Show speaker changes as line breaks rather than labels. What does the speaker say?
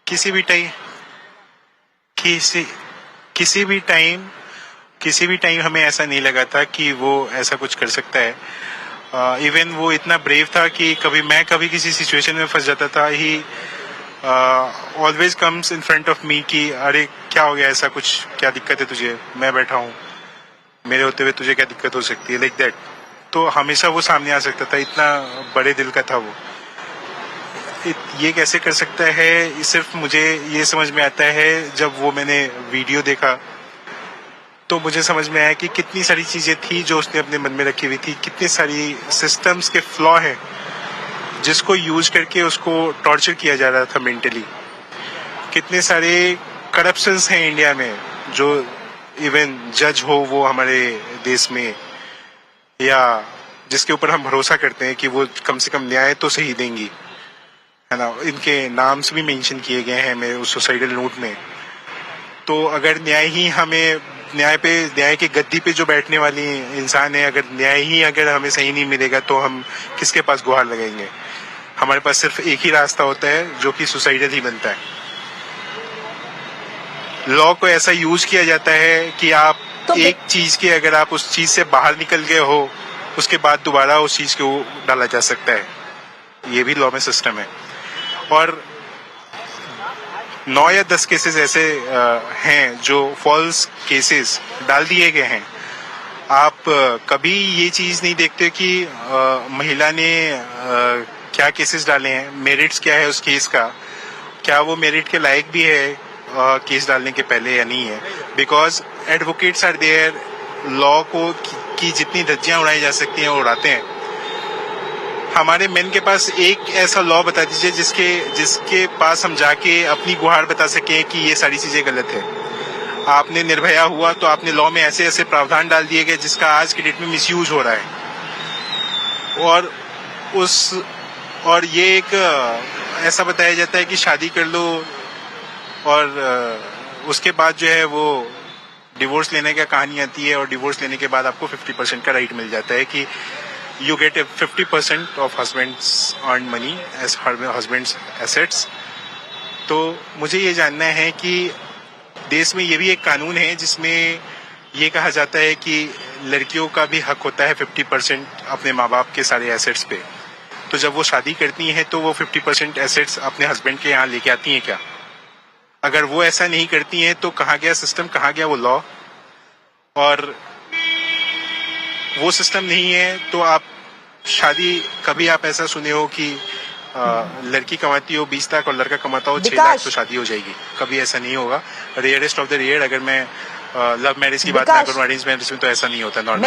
किसी भी टाइम किसी किसी भी टाइम किसी भी टाइम हमें ऐसा नहीं लगा था कि वो ऐसा कुछ कर सकता है। इवन वो इतना ब्रेव था कि कभी किसी सिचुएशन में फंस जाता था, ही always comes in front of me कि अरे क्या हो गया, ऐसा कुछ, क्या दिक्कत है तुझे, मैं बैठा हूँ, मेरे होते हुए तुझे क्या दिक्कत हो सकती है, लाइक दैट। तो हमेशा वो सामने आ सकता था, इतना बड़े दिल का था वो। ये कैसे कर सकता है, सिर्फ मुझे ये समझ में आता है जब वो मैंने वीडियो देखा, तो मुझे समझ में आया कि कितनी सारी चीजें थी जो उसने अपने मन में रखी हुई थी, कितनी सारी सिस्टम्स के फ्लॉ है जिसको यूज करके उसको टॉर्चर किया जा रहा था मेंटली। कितने सारे करप्शंस हैं इंडिया में, जो इवन जज हो वो हमारे देश में, या जिसके ऊपर हम भरोसा करते हैं कि वो कम से कम न्याय तो सही देंगी, है ना, इनके नाम्स भी मेंशन किए गए हैं मेरे उस सुसाइडल नोट में। तो अगर न्याय के गद्दी पे जो बैठने वाली इंसान है, अगर न्याय ही अगर हमें सही नहीं मिलेगा तो हम किसके पास गुहार लगाएंगे? हमारे पास सिर्फ एक ही रास्ता होता है जो कि सुसाइडल ही बनता है। लॉ को ऐसा यूज किया जाता है कि आप एक चीज के, अगर आप उस चीज से बाहर निकल गए हो, उसके बाद दोबारा उस चीज को डाला जा सकता है। ये भी लॉ में सिस्टम है। और 9 या 10 केसेस ऐसे हैं जो फॉल्स केसेस डाल दिए गए हैं। आप कभी ये चीज नहीं देखते कि महिला ने क्या केसेस डाले हैं, मेरिट्स क्या है उस केस का, क्या वो मेरिट के लायक भी है केस डालने के पहले या नहीं है। Because advocates are there, law को की जितनी धज्जियां उड़ाई जा सकती हैं वो उड़ाते हैं। हमारे मेन के पास एक ऐसा लॉ बता दीजिए जिसके पास हम जाके अपनी गुहार बता सके कि ये सारी चीजें गलत है। आपने निर्भया हुआ तो आपने लॉ में ऐसे ऐसे प्रावधान डाल दिए गए जिसका आज की डेट में मिसयूज हो रहा है। और ये एक ऐसा बताया जाता है कि शादी कर लो और उसके बाद जो है वो डिवोर्स लेने का कहानी आती है, और डिवोर्स लेने के बाद आपको 50% का राइट मिल जाता है कि you get 50% of husband's earned money as husband's assets। तो मुझे ये जानना है कि देश में ये भी एक कानून है जिसमें ये कहा जाता है कि लड़कियों का भी हक होता है 50% अपने माँ बाप के सारे एसेट्स पे। तो जब वो शादी करती हैं तो वो 50% एसेट्स अपने हस्बैंड के यहाँ लेके आती हैं क्या? अगर वो ऐसा नहीं करती हैं तो कहाँ गया सिस्टम, कहाँ गया वो लॉ? और वो सिस्टम नहीं है तो आप शादी, कभी आप ऐसा सुने हो कि लड़की कमाती हो 20 लाख और लड़का कमाता हो 6 लाख तो शादी हो जाएगी? कभी ऐसा नहीं होगा। Rarest of the rare. अगर मैं लव मैरिज की बात ना करूं, अरेंज मैरिज में तो ऐसा नहीं होता नॉर्मल।